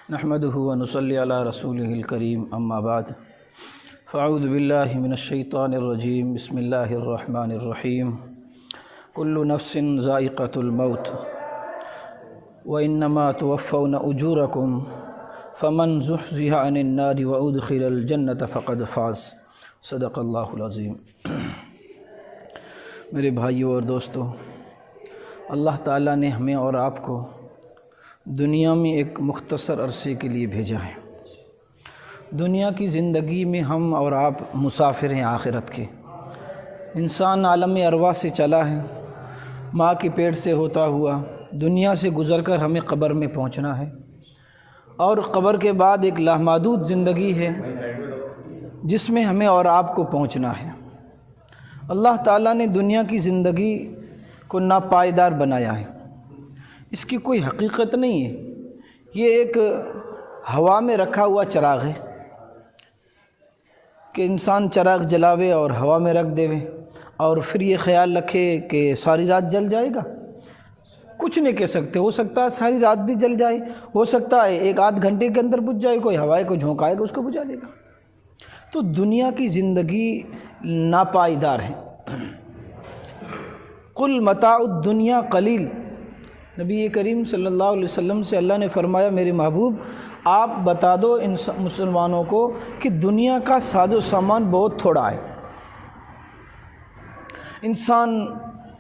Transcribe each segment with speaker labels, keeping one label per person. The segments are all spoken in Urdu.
Speaker 1: نحمده ونصلي على رسوله الكريم اما بعد فاعوذ بالله من الشيطان الرجيم بسم الله الرحمن الرحيم كل نفس ذائقة الموت وإنما توفون أجوركم فمن زحزح عن النار وأدخل الجنة فقد فاز صدق اللہ العظیم۔ میرے بھائیوں اور دوستوں، اللہ تعالیٰ نے ہمیں اور آپ کو دنیا میں ایک مختصر عرصے کے لیے بھیجا ہے۔ دنیا کی زندگی میں ہم اور آپ مسافر ہیں آخرت کے۔ انسان عالم ارواح سے چلا ہے، ماں کے پیٹ سے ہوتا ہوا دنیا سے گزر کر ہمیں قبر میں پہنچنا ہے، اور قبر کے بعد ایک لامحدود زندگی ہے جس میں ہمیں اور آپ کو پہنچنا ہے۔ اللہ تعالیٰ نے دنیا کی زندگی کو ناپائیدار بنایا ہے، اس کی کوئی حقیقت نہیں ہے۔ یہ ایک ہوا میں رکھا ہوا چراغ ہے کہ انسان چراغ جلاوے اور ہوا میں رکھ دے اور پھر یہ خیال رکھے کہ ساری رات جل جائے گا۔ کچھ نہیں کہہ سکتے، ہو سکتا ہے ساری رات بھی جل جائے، ہو سکتا ہے ایک آدھ گھنٹے کے اندر بجھ جائے، کوئی ہوائے کو جھونکائے گا اس کو بجھا دے گا۔ تو دنیا کی زندگی ناپائیدار ہے۔ قل متاع الدنیا قلیل، نبی کریم صلی اللہ علیہ وسلم سے اللہ نے فرمایا، میرے محبوب آپ بتا دو ان مسلمانوں کو کہ دنیا کا ساز و سامان بہت تھوڑا ہے۔ انسان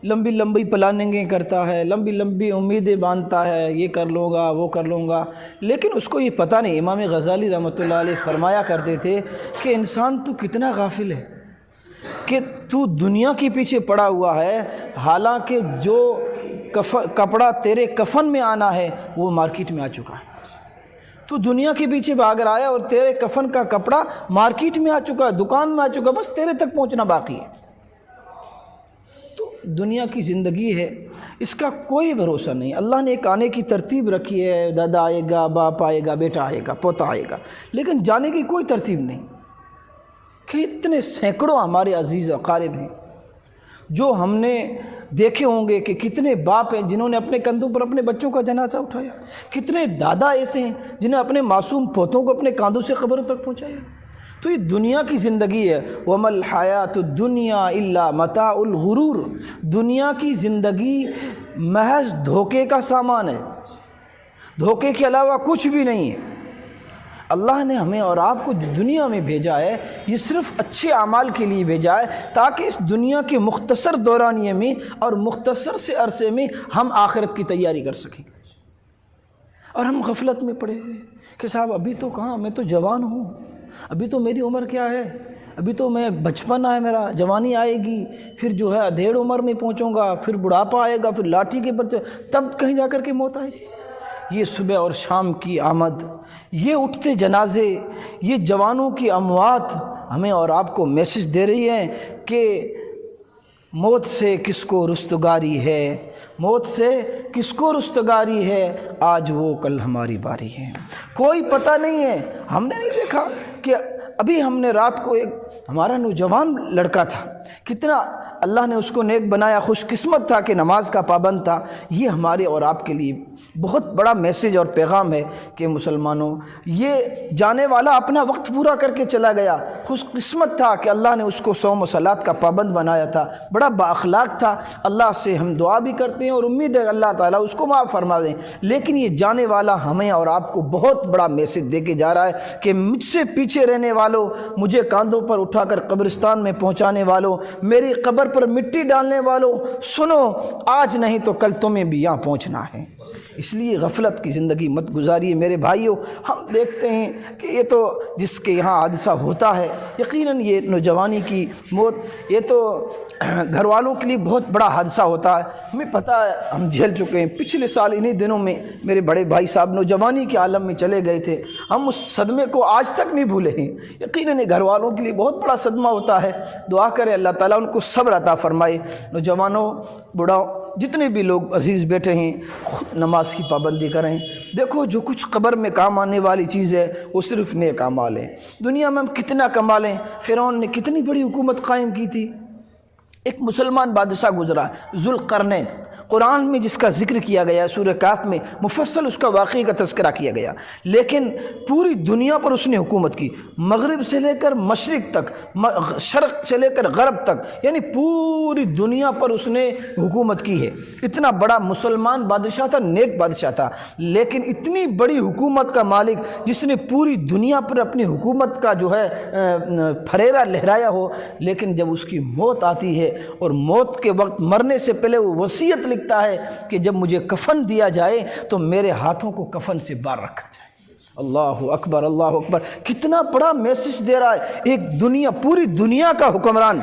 Speaker 1: لمبی لمبی پلاننگیں کرتا ہے، لمبی لمبی امیدیں باندھتا ہے، یہ کر لوں گا وہ کر لوں گا، لیکن اس کو یہ پتہ نہیں۔ امام غزالی رحمۃ اللہ علیہ فرمایا کرتے تھے کہ انسان تو کتنا غافل ہے کہ تو دنیا کے پیچھے پڑا ہوا ہے، حالانکہ جو کپڑا تیرے کفن میں آنا ہے وہ مارکیٹ میں آ چکا ہے۔ تو دنیا کے پیچھے بھاگ رہا ہے اور تیرے کفن کا کپڑا مارکیٹ میں آ چکا ہے، دکان میں آ چکا ہے، بس تیرے تک پہنچنا باقی ہے۔ تو دنیا کی زندگی ہے، اس کا کوئی بھروسہ نہیں۔ اللہ نے ایک آنے کی ترتیب رکھی ہے، دادا آئے گا، باپ آئے گا، بیٹا آئے گا، پوتا آئے گا، لیکن جانے کی کوئی ترتیب نہیں۔ کہ اتنے سینکڑوں ہمارے عزیز اقارب ہیں جو ہم نے دیکھے ہوں گے کہ کتنے باپ ہیں جنہوں نے اپنے کندھوں پر اپنے بچوں کا جنازہ اٹھایا، کتنے دادا ایسے ہیں جنہیں اپنے معصوم پوتوں کو اپنے کاندھوں سے قبروں تک پہنچایا۔ تو یہ دنیا کی زندگی ہے۔ وَمَا الْحَيَاةُ الدُّنْيَا إِلَّا مَتَاعُ الْغُرُورِ، دنیا کی زندگی محض دھوکے کا سامان ہے، دھوکے کے علاوہ کچھ بھی نہیں ہے۔ اللہ نے ہمیں اور آپ کو دنیا میں بھیجا ہے، یہ صرف اچھے اعمال کے لیے بھیجا ہے تاکہ اس دنیا کے مختصر دورانیے میں اور مختصر سے عرصے میں ہم آخرت کی تیاری کر سکیں۔ اور ہم غفلت میں پڑے ہوئے کہ صاحب ابھی تو کہاں، میں تو جوان ہوں، ابھی تو میری عمر کیا ہے، ابھی تو میں بچپن ہے میرا، جوانی آئے گی، پھر جو ہے ادھیڑ عمر میں پہنچوں گا، پھر بڑھاپا آئے گا، پھر لاٹھی کے پر تب کہیں جا کر کے موت آئے گی۔ یہ صبح اور شام کی آمد، یہ اٹھتے جنازے، یہ جوانوں کی اموات ہمیں اور آپ کو میسج دے رہی ہیں کہ موت سے کس کو رستگاری ہے، موت سے کس کو رستگاری ہے، آج وہ کل ہماری باری ہے۔ کوئی پتہ نہیں ہے۔ ہم نے نہیں دیکھا کہ ابھی ہم نے رات کو ایک ہمارا نوجوان لڑکا تھا، کتنا اللہ نے اس کو نیک بنایا، خوش قسمت تھا کہ نماز کا پابند تھا۔ یہ ہمارے اور آپ کے لیے بہت بڑا میسج اور پیغام ہے کہ مسلمانوں، یہ جانے والا اپنا وقت پورا کر کے چلا گیا، خوش قسمت تھا کہ اللہ نے اس کو صوم و صلات کا پابند بنایا تھا، بڑا با اخلاق تھا۔ اللہ سے ہم دعا بھی کرتے ہیں اور امید ہے اللہ تعالیٰ اس کو معاف فرما دیں، لیکن یہ جانے والا ہمیں اور آپ کو بہت بڑا میسج دے کے جا رہا ہے کہ مجھ سے پیچھے رہنے والوں، مجھے کاندھوں پر اٹھا کر قبرستان میں پہنچانے والوں، میری قبر پر مٹی ڈالنے والوں، سنو، آج نہیں تو کل تمہیں بھی یہاں پہنچنا ہے۔ اس لیے غفلت کی زندگی مت گزاریے میرے بھائیوں۔ ہم دیکھتے ہیں کہ یہ تو جس کے یہاں حادثہ ہوتا ہے، یقیناً یہ نوجوانی کی موت، یہ تو گھر والوں کے لیے بہت بڑا حادثہ ہوتا ہے۔ ہمیں پتہ ہے، ہم جھیل چکے ہیں۔ پچھلے سال انہی دنوں میں میرے بڑے بھائی صاحب نوجوانی کے عالم میں چلے گئے تھے، ہم اس صدمے کو آج تک نہیں بھولے ہیں۔ یقیناً گھر والوں کے لیے بہت بڑا صدمہ ہوتا ہے۔ دعا کرے اللہ تعالیٰ ان کو صبر عطا فرمائے۔ نوجوانوں، بڑھاؤ، جتنے بھی لوگ عزیز بیٹھے ہیں، خود نماز کی پابندی کریں۔ دیکھو، جو کچھ قبر میں کام آنے والی چیز ہے وہ صرف نیک اعمال ہیں۔ دنیا میں ہم کتنا کما لیں، فرعون نے کتنی بڑی حکومت قائم کی تھی، ایک مسلمان بادشاہ گزرا ذوالقرنین، قرآن میں جس کا ذکر کیا گیا، سورہ کہف میں مفصل اس کا واقعے کا تذکرہ کیا گیا، لیکن پوری دنیا پر اس نے حکومت کی، مغرب سے لے کر مشرق تک، شرق سے لے کر غرب تک، یعنی پوری دنیا پر اس نے حکومت کی ہے۔ اتنا بڑا مسلمان بادشاہ تھا، نیک بادشاہ تھا، لیکن اتنی بڑی حکومت کا مالک جس نے پوری دنیا پر اپنی حکومت کا جو ہے پھریرا لہرایا ہو، لیکن جب اس کی موت آتی ہے اور موت کے وقت مرنے سے پہلے وہ وصیت لکھتا ہے کہ جب مجھے کفن دیا جائے تو میرے ہاتھوں کو کفن سے باہر رکھا جائے۔ اللہ اکبر، اللہ اکبر، کتنا بڑا میسج دے رہا ہے ایک دنیا، پوری دنیا کا حکمران۔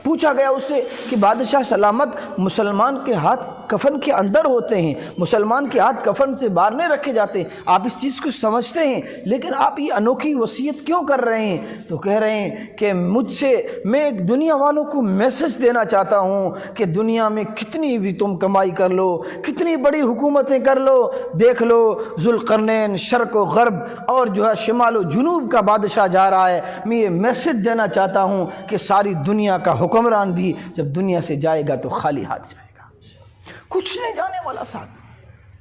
Speaker 1: پوچھا گیا اس سے کہ بادشاہ سلامت، مسلمان کے ہاتھ کفن کے اندر ہوتے ہیں، مسلمان کے ہاتھ کفن سے باہر نہیں رکھے جاتے، آپ اس چیز کو سمجھتے ہیں، لیکن آپ یہ انوکھی وصیت کیوں کر رہے ہیں؟ تو کہہ رہے ہیں کہ مجھ سے، میں ایک دنیا والوں کو میسج دینا چاہتا ہوں کہ دنیا میں کتنی بھی تم کمائی کر لو، کتنی بڑی حکومتیں کر لو، دیکھ لو ذوالقرنین شرق و غرب اور جو ہے شمال و جنوب کا بادشاہ جا رہا ہے، میں یہ میسج دینا چاہتا ہوں کہ ساری دنیا کا حکمران بھی جب دنیا سے جائے گا تو خالی ہاتھ جائے گا، کچھ نہیں جانے والا ساتھ،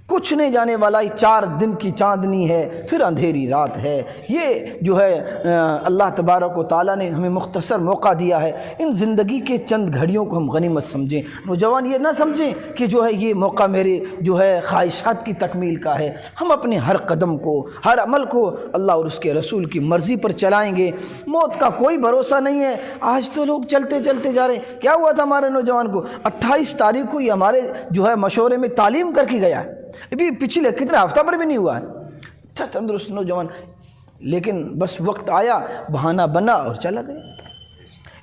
Speaker 1: کچھ نہیں جانے والا، 4 دن کی چاندنی ہے، پھر اندھیری رات ہے۔ یہ جو ہے اللہ تبارک و تعالیٰ نے ہمیں مختصر موقع دیا ہے، ان زندگی کے چند گھڑیوں کو ہم غنیمت سمجھیں۔ نوجوان یہ نہ سمجھیں کہ جو ہے یہ موقع میرے جو ہے خواہشات کی تکمیل کا ہے، ہم اپنے ہر قدم کو، ہر عمل کو اللہ اور اس کے رسول کی مرضی پر چلائیں گے۔ موت کا کوئی بھروسہ نہیں ہے۔ آج تو لوگ چلتے چلتے جا رہے ہیں۔ کیا ہوا تھا ہمارے نوجوان کو؟ 28 تاریخ کو یہ ہمارے جو ہے مشورے میں تعلیم کر کے گیا ہے، ابھی پچھلے کتنے ہفتہ پر بھی نہیں ہوا ہے، اچھا تندرست نوجوان، لیکن بس وقت آیا، بہانہ بنا اور چلا گیا۔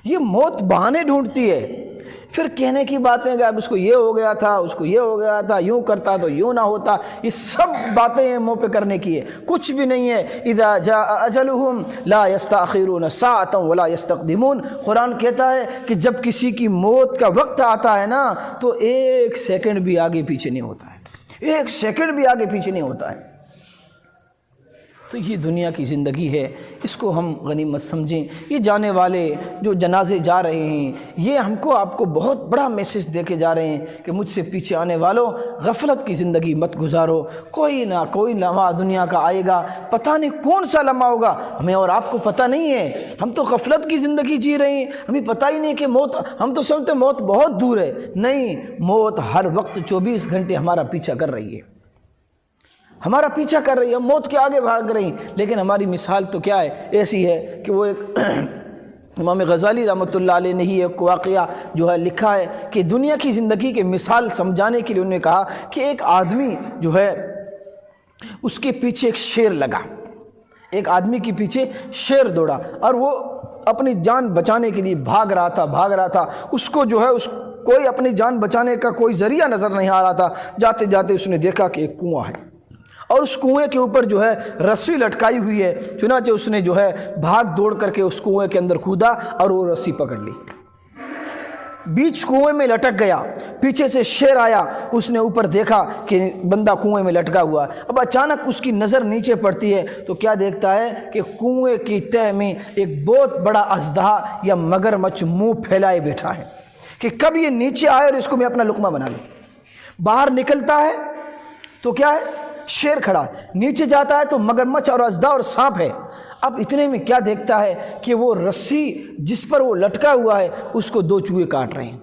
Speaker 1: یہ موت بہانے ڈھونڈتی ہے، پھر کہنے کی باتیں کہ اب اس کو یہ ہو گیا تھا، اس کو یہ ہو گیا تھا، یوں کرتا تو یوں نہ ہوتا، یہ سب باتیں ہیں منہ پہ کرنے کی ہے، کچھ بھی نہیں ہے۔ اذا جاء اجلهم لا يستأخرون ساعة ولا يستقدمون، قرآن کہتا ہے کہ جب کسی کی موت کا وقت آتا ہے نا تو 1 سیکنڈ بھی آگے پیچھے نہیں ہوتا ہے، 1 سیکنڈ بھی آگے پیچھے نہیں ہوتا ہے۔ تو یہ دنیا کی زندگی ہے، اس کو ہم غنیمت سمجھیں۔ یہ جانے والے جو جنازے جا رہے ہیں، یہ ہم کو آپ کو بہت بڑا میسج دے کے جا رہے ہیں کہ مجھ سے پیچھے آنے والوں غفلت کی زندگی مت گزارو، کوئی نہ کوئی لمحہ دنیا کا آئے گا، پتہ نہیں کون سا لمحہ ہوگا، ہمیں اور آپ کو پتہ نہیں ہے، ہم تو غفلت کی زندگی جی رہے ہیں، ہمیں پتہ ہی نہیں کہ موت، ہم تو سمجھتے موت بہت دور ہے، نہیں، موت ہر وقت 24 گھنٹے ہمارا پیچھا کر رہی ہے، ہمارا پیچھا کر رہی ہے، ہم موت کے آگے بھاگ رہی ہیں۔ لیکن ہماری مثال تو کیا ہے؟ ایسی ہے کہ وہ ایک امام غزالی رحمۃ اللہ علیہ نے ہی ایک واقعہ جو ہے لکھا ہے کہ دنیا کی زندگی کے مثال سمجھانے کے لیے انہوں نے کہا کہ ایک آدمی جو ہے اس کے پیچھے ایک شیر لگا، ایک آدمی کے پیچھے شیر دوڑا اور وہ اپنی جان بچانے کے لیے بھاگ رہا تھا، اس کو جو ہے کوئی اپنی جان بچانے کا کوئی ذریعہ نظر نہیں آ رہا تھا۔ جاتے جاتے اس نے دیکھا کہ ایک کنواں ہے اور اس کنویں کے اوپر جو ہے رسی لٹکائی ہوئی ہے، چنانچہ اس نے جو ہے بھاگ دوڑ کر کے اس کنویں کے اندر کودا اور وہ رسی پکڑ لی، بیچ کنویں میں لٹک گیا۔ پیچھے سے شیر آیا، اس نے اوپر دیکھا کہ بندہ کنویں میں لٹکا ہوا، اب اچانک اس کی نظر نیچے پڑتی ہے تو کیا دیکھتا ہے کہ کنویں کی تہہ میں ایک بہت بڑا اژدہا یا مگرمچھ منہ پھیلائے بیٹھا ہے کہ کب یہ نیچے آئے اور اس کو میں اپنا لقمہ بنا لوں۔ باہر نکلتا ہے تو کیا ہے؟ شیر کھڑا، نیچے جاتا ہے تو مگرمچھ اور اژدہا اور سانپ ہے۔ اب اتنے میں کیا دیکھتا ہے کہ وہ رسی جس پر وہ لٹکا ہوا ہے اس کو 2 چوہے کاٹ رہے ہیں،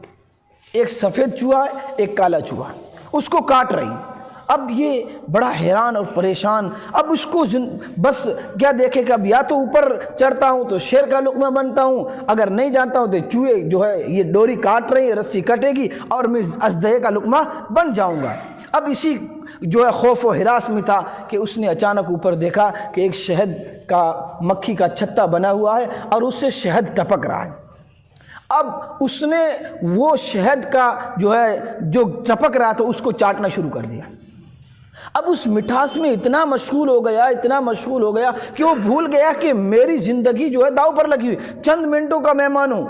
Speaker 1: ایک سفید چوہا ہے، ایک کالا چوہا، اس کو کاٹ رہے ہیں۔ اب یہ بڑا حیران اور پریشان، اب اس کو بس کیا دیکھے کہ اب یا تو اوپر چڑھتا ہوں تو شیر کا لقمہ بنتا ہوں، اگر نہیں جانتا ہوں تو چوہے جو ہے یہ ڈوری کاٹ رہی ہے، رسی کٹے گی اور میں اژدہے کا لقمہ بن جاؤں گا۔ اب اسی جو ہے خوف و ہراس میں تھا کہ اس نے اچانک اوپر دیکھا کہ ایک شہد کا مکھی کا چھتا بنا ہوا ہے اور اس سے شہد ٹپک رہا ہے۔ اب اس نے وہ شہد کا جو ہے جو ٹپک رہا تھا اس کو چاٹنا شروع کر دیا۔ اب اس مٹھاس میں اتنا مشغول ہو گیا کہ وہ بھول گیا کہ میری زندگی جو ہے داؤ پر لگی ہوئی، چند منٹوں کا مہمان ہوں،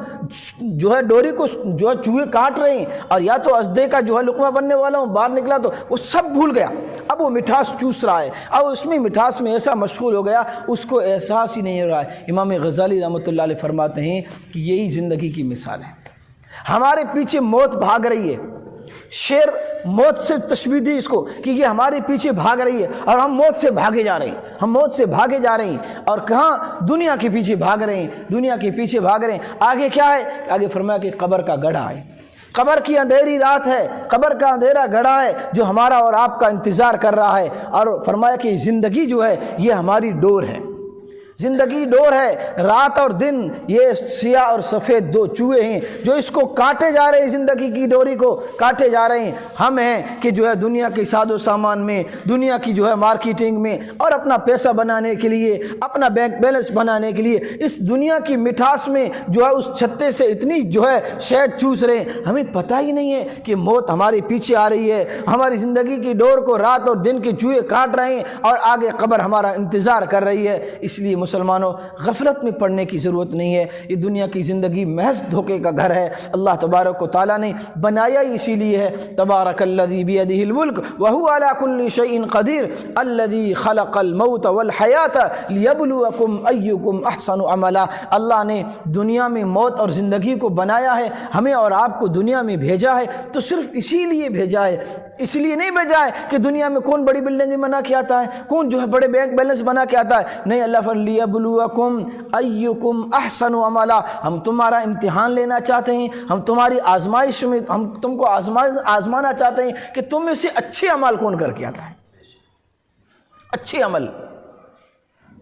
Speaker 1: جو ہے ڈوری کو جو ہے چوہے کاٹ رہے ہیں اور یا تو اژدہے کا جو ہے لقمہ بننے والا ہوں، باہر نکلا تو وہ سب بھول گیا۔ اب وہ مٹھاس چوس رہا ہے، اب اس میں مٹھاس میں ایسا مشغول ہو گیا اس کو احساس ہی نہیں ہو رہا ہے۔ امام غزالی رحمۃ اللہ علیہ فرماتے ہیں کہ یہی زندگی کی مثال ہے۔ ہمارے پیچھے موت بھاگ رہی ہے۔ شیر موت سے تشبیہ دی اس کو کہ یہ ہمارے پیچھے بھاگ رہی ہے اور ہم موت سے بھاگے جا رہے ہیں، ہم موت سے بھاگے جا رہے ہیں، اور کہاں؟ دنیا کے پیچھے بھاگ رہے ہیں، دنیا کے پیچھے بھاگ رہے ہیں۔ آگے کیا ہے؟ آگے فرمایا کہ قبر کا گڑھا ہے، قبر کی اندھیری رات ہے، قبر کا اندھیرا گڑھا ہے جو ہمارا اور آپ کا انتظار کر رہا ہے۔ اور فرمایا کہ زندگی جو ہے یہ ہماری ڈور ہے، زندگی ڈور ہے، رات اور دن یہ سیاہ اور سفید دو چوہے ہیں جو اس کو کاٹے جا رہے ہیں، زندگی کی ڈوری کو کاٹے جا رہے ہیں۔ ہم ہیں کہ جو ہے دنیا کے ساز و سامان میں، دنیا کی جو ہے مارکیٹنگ میں، اور اپنا پیسہ بنانے کے لیے، اپنا بینک بیلنس بنانے کے لیے اس دنیا کی مٹھاس میں جو ہے اس چھتے سے اتنی جو ہے شہد چوس رہے ہیں، ہمیں پتہ ہی نہیں ہے کہ موت ہمارے پیچھے آ رہی ہے، ہماری زندگی کی ڈور کو رات اور دن کے چوہے کاٹ رہے ہیں اور آگے قبر ہمارا انتظار کر رہی ہے۔ اس لیے مسلمانوں غفلت میں پڑنے کی ضرورت نہیں ہے، یہ دنیا کی زندگی محض دھوکے کا گھر ہے۔ اللہ تبارک و تعالیٰ نے بنایا ہی اسی لیے ہے، تبارک الذی بیدہ الملک وہو علی کل شیء قدیر الذی خلق الموت والحیات لیبلوکم ایکم احسن عملا۔ اللہ نے دنیا میں موت اور زندگی کو بنایا ہے، ہمیں اور آپ کو دنیا میں بھیجا ہے تو صرف اسی لیے بھیجا ہے، اس لیے نہیں بھیجا ہے کہ دنیا میں کون بڑی بلڈنگیں بنا کے آتا ہے، کون جو ہے بڑے بینک بیلنس بنا کے آتا ہے، نہیں، اللہ فلیبلوکم ایکم احسن عملا، ہم تمہارا امتحان لینا چاہتے ہیں، ہم تمہاری آزمائش میں، ہم تم کو آزمانا چاہتے ہیں کہ تم میں سے اچھے عمل کون کر کے آتا ہے، اچھے عمل۔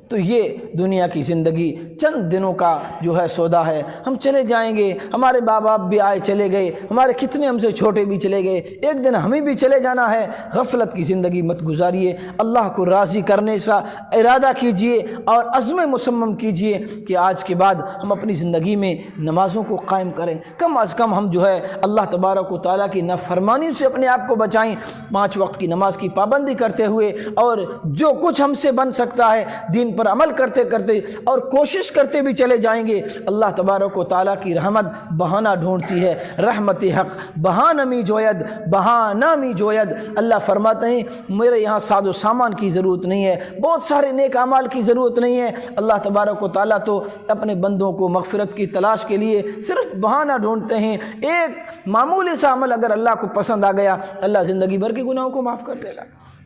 Speaker 1: تو یہ دنیا کی زندگی چند دنوں کا جو ہے سودا ہے، ہم چلے جائیں گے، ہمارے ماں باپ بھی آئے چلے گئے، ہمارے کتنے ہم سے چھوٹے بھی چلے گئے، ایک دن ہمیں بھی چلے جانا ہے۔ غفلت کی زندگی مت گزاریے، اللہ کو راضی کرنے کا ارادہ کیجئے اور عزم مصمم کیجئے کہ آج کے بعد ہم اپنی زندگی میں نمازوں کو قائم کریں، کم از کم ہم جو ہے اللہ تبارک و تعالیٰ کی نافرمانی سے اپنے آپ کو بچائیں، 5 وقت کی نماز کی پابندی کرتے ہوئے، اور جو کچھ ہم سے بن سکتا ہے دین پر عمل کرتے کرتے اور کوشش کرتے بھی چلے جائیں گے۔ اللہ تبارک و تعالیٰ کی رحمت بہانہ ڈھونڈتی ہے، رحمت حق بہانمی جوید، بہانامی جوید۔ اللہ فرماتے ہیں میرے یہاں ساز و سامان کی ضرورت نہیں ہے، بہت سارے نیک اعمال کی ضرورت نہیں ہے۔ اللہ تبارک و تعالیٰ تو اپنے بندوں کو مغفرت کی تلاش کے لیے صرف بہانہ ڈھونڈتے ہیں۔ ایک معمولی سا عمل اگر اللہ کو پسند آ گیا، اللہ زندگی بھر کے گناہوں کو معاف کر دے گا۔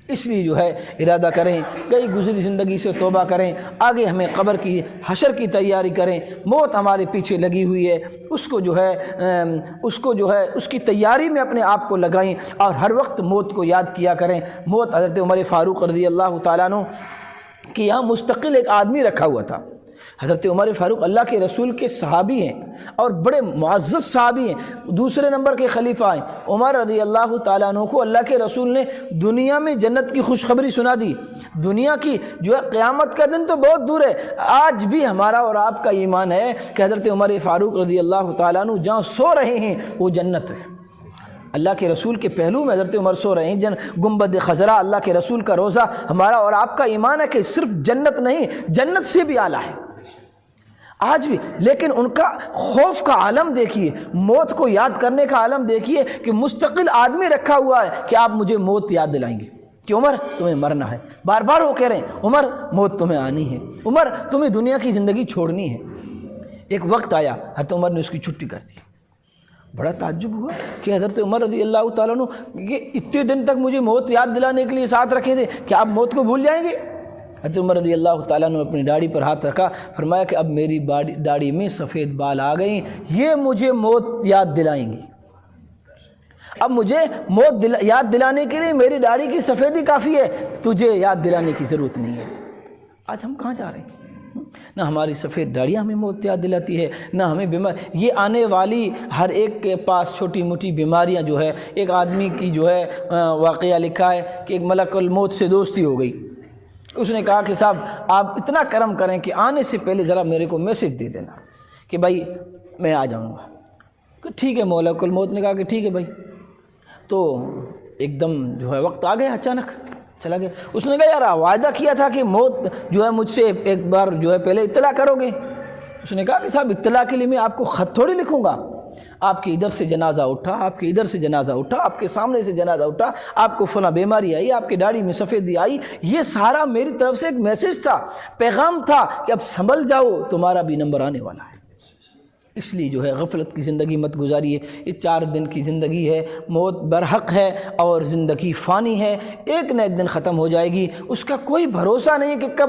Speaker 1: اس لیے جو ہے ارادہ کریں، گئی گزری زندگی سے توبہ کریں، آگے ہمیں قبر کی حشر کی تیاری کریں، موت ہمارے پیچھے لگی ہوئی ہے، اس کو جو ہے اس کی تیاری میں اپنے آپ کو لگائیں، اور ہر وقت موت کو یاد کیا کریں۔ موت حضرت عمر فاروق رضی اللہ تعالیٰ عنہ کہ یہاں مستقل ایک آدمی رکھا ہوا تھا۔ حضرت عمر فاروق اللہ کے رسول کے صحابی ہیں اور بڑے معزز صحابی ہیں، دوسرے نمبر کے خلیفہ ہیں۔ عمر رضی اللہ تعالیٰ عنہ کو اللہ کے رسول نے دنیا میں جنت کی خوشخبری سنا دی۔ دنیا کی جو ہے قیامت کا دن تو بہت دور ہے، آج بھی ہمارا اور آپ کا ایمان ہے کہ حضرت عمر فاروق رضی اللہ تعالیٰ عنہ جہاں سو رہے ہیں وہ جنت ہے۔ اللہ کے رسول کے پہلو میں حضرت عمر سو رہے ہیں، گنبد خضرا اللہ کے رسول کا روزہ۔ ہمارا اور آپ کا ایمان ہے کہ صرف جنت نہیں، جنت سے بھی اعلیٰ ہے آج بھی۔ لیکن ان کا خوف کا عالم دیکھیے، موت کو یاد کرنے کا عالم دیکھیے کہ مستقل آدمی رکھا ہوا ہے کہ آپ مجھے موت یاد دلائیں گے کہ عمر تمہیں مرنا ہے، بار بار وہ کہہ رہے ہیں عمر موت تمہیں آنی ہے، عمر تمہیں دنیا کی زندگی چھوڑنی ہے۔ ایک وقت آیا حضرت عمر نے اس کی چھٹی کر دی۔ بڑا تعجب ہوا کہ حضرت عمر رضی اللہ تعالیٰ عنہ یہ اتنے دن تک مجھے موت یاد دلانے کے لیے ساتھ رکھے تھے کہ آپ موت کو بھول جائیں گے۔ حضرت عمر رضی اللہ تعالیٰ نے اپنی داڑھی پر ہاتھ رکھا، فرمایا کہ اب میری داڑھی میں سفید بال آ گئیں، یہ مجھے موت یاد دلائیں گی۔ اب مجھے موت یاد دلانے کے لیے میری داڑھی کی سفیدی کافی ہے، تجھے یاد دلانے کی ضرورت نہیں ہے۔ آج ہم کہاں جا رہے ہیں؟ نہ ہماری سفید داڑیاں ہمیں موت یاد دلاتی ہے، نہ ہمیں یہ آنے والی ہر ایک کے پاس چھوٹی موٹی بیماریاں جو ہے، ایک آدمی کی جو ہے واقعہ لکھا ہے کہ ایک ملک الموت سے دوستی ہو گئی۔ اس نے کہا کہ صاحب آپ اتنا کرم کریں کہ آنے سے پہلے ذرا میرے کو میسج دے دینا کہ بھائی میں آ جاؤں گا۔ کہ ٹھیک ہے، ملک الموت نے کہا کہ ٹھیک ہے بھائی۔ تو ایک دم جو ہے وقت آ گیا، اچانک چلا گیا۔ اس نے کہا یار وعدہ کیا تھا کہ موت جو ہے مجھ سے ایک بار جو ہے پہلے اطلاع کرو گے۔ اس نے کہا کہ صاحب اطلاع کے لیے میں آپ کو خط تھوڑی لکھوں گا، آپ کے ادھر سے جنازہ اٹھا، آپ کے ادھر سے جنازہ اٹھا، آپ کے سامنے سے جنازہ اٹھا، آپ کو فلاں بیماری آئی، آپ کی داڑھی میں سفیدی آئی، یہ سارا میری طرف سے ایک میسج تھا، پیغام تھا کہ اب سنبھل جاؤ، تمہارا بھی نمبر آنے والا ہے۔ اس لیے جو ہے غفلت کی زندگی مت گزاریے. یہ 4 دن کی زندگی ہے، موت برحق ہے اور زندگی فانی ہے، ایک نہ ایک دن ختم ہو جائے گی. اس کا کوئی بھروسہ نہیں کہ کب